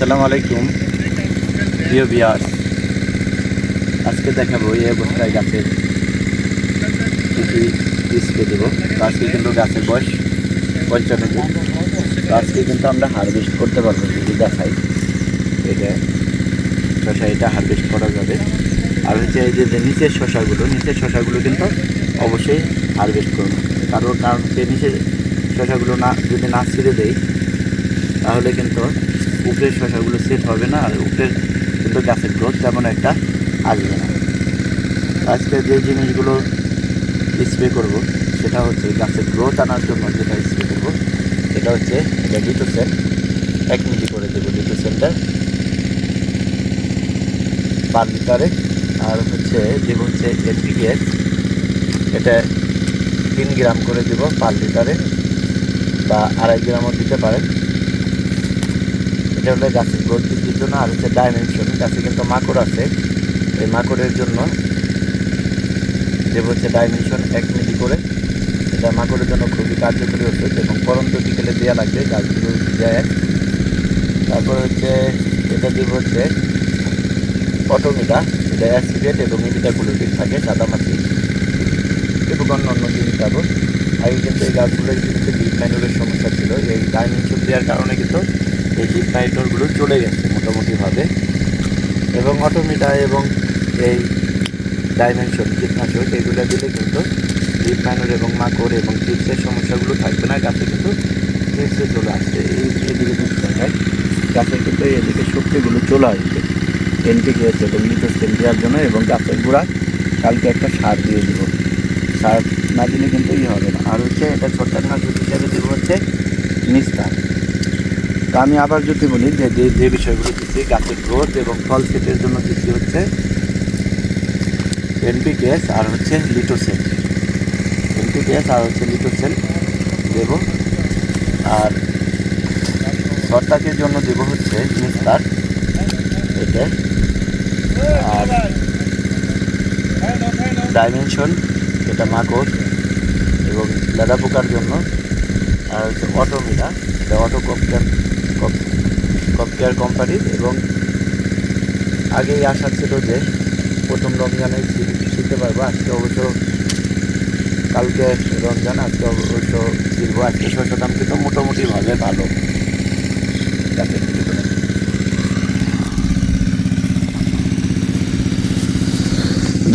আসসালামু আলাইকুম প্রিয় ভিউয়ার্স, আজকে দেখাবো এই অবস্থায় গাছের কী স্প্রে দেবো। তো আজকে কিন্তু গাছের বয়স 55 দিন। তো আজকে কিন্তু আমরা হারভেস্ট করতে পারবো। যদি দেখাই এটা শশা, এটা হারভেস্ট করা যাবে। আর হচ্ছে এই যে নিচের শশাগুলো কিন্তু অবশ্যই হারভেস্ট করবো। কারণ হচ্ছে নিচের শশাগুলো যদি না ছিঁড়ে দেই তাহলে কিন্তু উপরের শশাগুলো সেট হবে না, আর উপরের কিন্তু গাছের গ্রোথ তেমন একটা আসবে না। আজকে যে জিনিসগুলো স্প্রে করব সেটা হচ্ছে গাছের গ্রোথ আনার জন্য যেটা স্প্রে করব সেটা হচ্ছে এটা লিটোসেল 1 মিলি করে দেবো লিটোসেলটা পার লিটারে। আর দেবো NPK এটা 3 গ্রাম করে দেবো পার লিটারে, বা 2.5 গ্রামও দিতে পারেন। এটা হলো গাছের গ্রোথ বৃদ্ধির জন্য। আর ডাইমেনশন, গাছে কিন্তু মাকড় আছে, এই মাকড়ের জন্য দেবো ডাইমেনশন 1 মিলি করে। এটা মাকড়ের জন্য খুবই কার্যকরী ওষুধ এবং পরন্ত বিকেলে দেওয়া লাগবে, গাছগুলো দেয়। তারপর এটা দেবো অটোমিটা, এটা অ্যাসিডেট এবং ইমিডাকুলোটিক থাকে, সাদামাছি এবং অন্য জিনিস দেবো। আগে কিন্তু এই গাছগুলোর কিন্তু ডিপ মাইনরের সমস্যা ছিল, এই ডাইমেনশন দেওয়ার কারণে কিন্তু এই ডিপ মাইনরগুলো চলে গেছে মোটামুটিভাবে। এবং অটোমিটা এবং এই ডাইমেনশন কীটনাশক এগুলো দিলে কিন্তু ডিপ মাইনর এবং মাকড় এবং চিপসের সমস্যাগুলো থাকবে না। গাছে কিন্তু চিপসে চলে আসছে, এদিকে দেখায় গাছে কিন্তু এদিকে শক্তিগুলো চলে আসবে NPK এবং লিটোসেল দেওয়ার জন্য। এবং গাছের গোড়া কালকে একটা সার দিয়ে দেবো, সার না দিলে কিন্তু হবে না। আর এটা ছত্রাকনাশক হিসাবে দেবো মিস্টার। তা আমি আবার যদি বলি যে বিষয়গুলো দিচ্ছি গাছের গ্রোথ এবং ফল সেটের জন্য দিচ্ছি NPK আর লিটোসেল, NPK আর লিটোসেল দেবো। আর ছত্রাকের জন্য দেবো মিস্টার এটা। আর ডাইমেনশন এটা মাকড় এবং লেদা পোকার জন্য। আর অটোমিটা, এটা অটো কপকেয়ার কোম্পানির। এবং আগেই আশা ছিল যে প্রথম রমজানে শিখতে পারবো, আজকে অবশ্য কালকে রমজান, আজকে অবশ্য শিখবো। আজকে শস্য দাম কিন্তু মোটামুটিভাবে ভালো।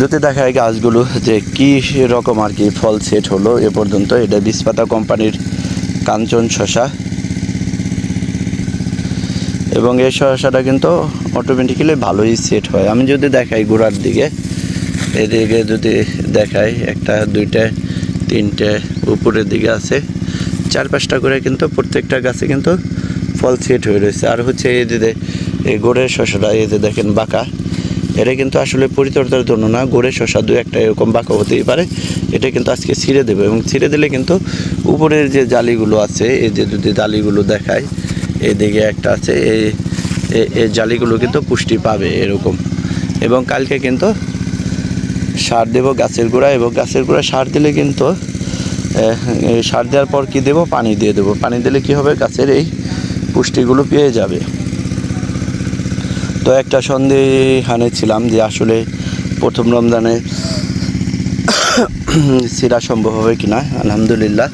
যদি দেখায় গাছগুলো যে কী রকম আর কি ফল সেট হলো এ পর্যন্ত, এটা বিষপাতা কোম্পানির কাঞ্চন শশা। এবং এই শশাটা কিন্তু অটোমেটিক্যালি ভালোই সেট হয়। আমি যদি দেখাই গোড়ার দিকে, এদিকে যদি দেখাই 1টা 2টা 3টে উপরের দিকে আছে 4-5টা করে, কিন্তু প্রত্যেকটা গাছে কিন্তু ফল সেট হয়ে রয়েছে। আর এই যে এই গোড়ের শশাটা, এই যে দেখেন বাঁকা, এটা কিন্তু আসলে পরিচর্যার জন্য না, গোড়ের শশা 2-1টা এরকম বাঁকা হতেই পারে। এটা কিন্তু আজকে ছিঁড়ে দেবে, এবং ছিঁড়ে দিলে কিন্তু উপরের যে জালিগুলো আছে, এই যে যদি জালিগুলো দেখায় এদিকে একটা আছে, এই জালিগুলো কিন্তু পুষ্টি পাবে এরকম। এবং কালকে কিন্তু সার দেব গাছের গোড়া, এবং গাছের গোড়া সার দিলে কিন্তু সার দেওয়ার পর কি দেব, পানি দিয়ে দেবো। পানি দিলে কি হবে, গাছের এই পুষ্টিগুলো পেয়ে যাবে। তো একটা সন্দেহানে ছিলাম যে আসলে প্রথম রমজানে ছিঁড়া সম্ভব হবে কিনা। আলহামদুলিল্লাহ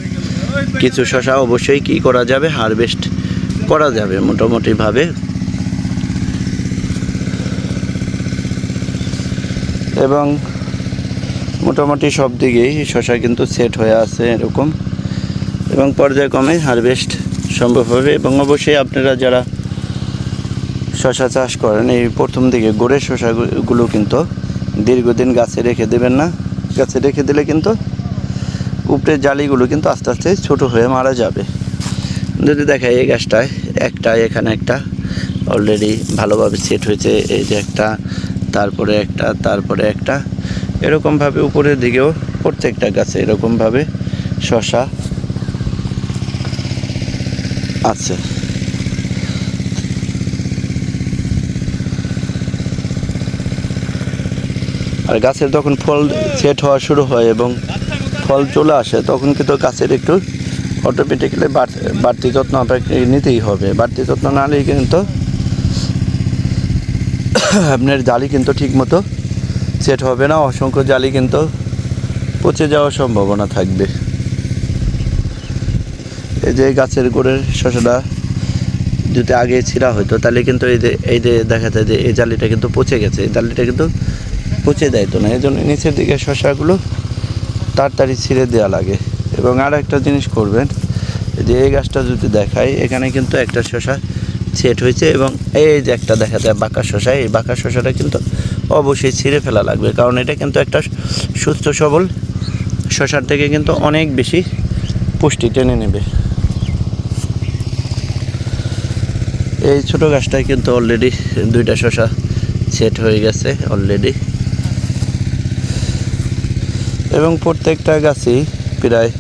কিছু শশা অবশ্যই কি করা যাবে, হারভেস্ট করা যাবে মোটামুটিভাবে। এবং মোটামুটি সব দিকেই শশা কিন্তু সেট হয়ে আছে এরকম, এবং পর্যায়ক্রমে হারভেস্ট সম্ভব হবে। এবং অবশ্যই আপনারা যারা শশা চাষ করেন, এই প্রথম দিকে গোড়ের শশাগুলো কিন্তু দীর্ঘদিন গাছে রেখে দেবেন না। গাছে রেখে দিলে কিন্তু উপরের জালিগুলো কিন্তু আস্তে আস্তে ছোটো হয়ে মারা যাবে। যদি দেখায় এই গাছটায় এখানে একটা অলরেডি ভালোভাবে সেট হয়েছে, এই যে একটা, তারপরে একটা এরকমভাবে উপরের দিকেও প্রত্যেকটা গাছে এরকমভাবে শশা আছে। আর গাছের যখন ফল সেট হওয়া শুরু হয় এবং ফল চলে আসে, তখন কিন্তু গাছের একটু অটোমেটিক্যালি বাড়তি যত্ন আপনাকে নিতেই হবে। বাড়তি যত্ন না নিলে কিন্তু আপনার জালি কিন্তু ঠিকমতো সেট হবে না, অসংখ্য জালি কিন্তু পচে যাওয়ার সম্ভাবনা থাকবে। এই যে গাছের গোড়ের শসাটা যদি আগে ছিঁড়া হতো তাহলে কিন্তু এই যে দেখা যায় যে এই জালিটা কিন্তু পচে গেছে, এই জালিটা কিন্তু পচে যাইতো না, এই জন্য নিচের দিকে শসাগুলো তাড়াতাড়ি ছিঁড়ে দেওয়া লাগে। এবং আর একটা জিনিস করবেন, যে এই গাছটা যদি দেখাই, এখানে কিন্তু একটা শসা সেট হয়েছে এবং এই যে একটা দেখা যায় বাঁকা শসা, এই বাঁকা শসাটা কিন্তু অবশ্যই ছিঁড়ে ফেলা লাগবে, কারণ এটা কিন্তু একটা সুস্থ সবল শসার থেকে কিন্তু অনেক বেশি পুষ্টি টেনে নেবে। এই ছোটো গাছটায় কিন্তু অলরেডি 2টা শসা সেট হয়ে গেছে অলরেডি, এবং প্রত্যেকটা গাছই প্রায়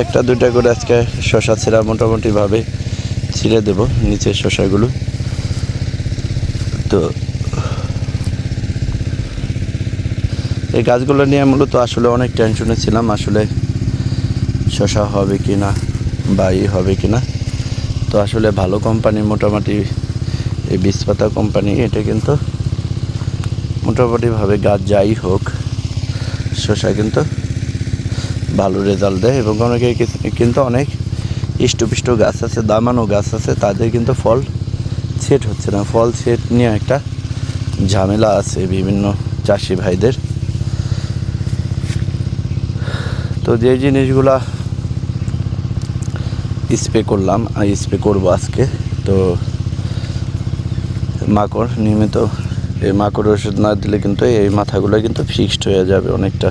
1-2টা করে আজকে শসা ছিঁড়া মোটামুটিভাবে ছিঁড়ে দেব নিচের শসাগুলো। তো এই গাছগুলো নিয়ে মূলত আসলে অনেক টেনশনে ছিলাম, আসলে শসা হবে কি না বা হবে কি না। তো আসলে ভালো কোম্পানি, মোটামুটি এই বীজপাতা কোম্পানি, এটা কিন্তু মোটামুটিভাবে গাছ যাই হোক শসা কিন্তু ভালো রেজাল্ট দেয়। এবং অনেকে কিন্তু অনেক ইষ্টপিষ্ট গাছ আছে, দামানো গাছ আছে, তাদের কিন্তু ফল সেট হচ্ছে না। ফল সেট নিয়ে একটা ঝামেলা আছে বিভিন্ন চাষি ভাইদের। তো যে জিনিসগুলা স্প্রে করলাম আর স্প্রে করবো আজকে, তো মাকড় নিয়মিত এই মাকড় ওষুধ না দিলে কিন্তু এই মাথাগুলো কিন্তু ফিক্সড হয়ে যাবে অনেকটা।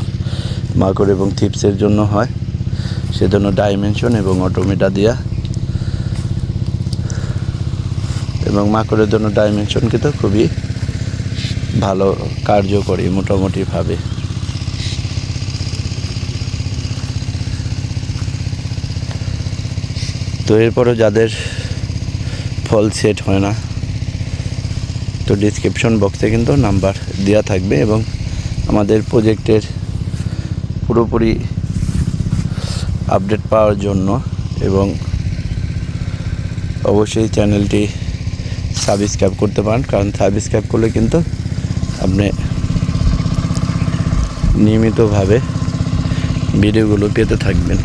মাকড় এবং থিপসের জন্য হয়, সেজন্য ডাইমেনশন এবং অটোমেটা দেওয়া, এবং মাকড়ের জন্য ডাইমেনশন কিন্তু খুবই ভালো কার্যকরী মোটামুটিভাবে। তো এরপরও যাদের ফল সেট হয় না, তো ডিসক্রিপশন বক্সে কিন্তু নাম্বার দেওয়া থাকবে, এবং আমাদের প্রজেক্টের পুরোপুরি আপডেট পাওয়ার জন্য এবং অবশ্যই চ্যানেলটি সাবস্ক্রাইব করতে পারেন, কারণ সাবস্ক্রাইব করলে কিন্তু আপনি নিয়মিতভাবে ভিডিওগুলো পেতে থাকবেন।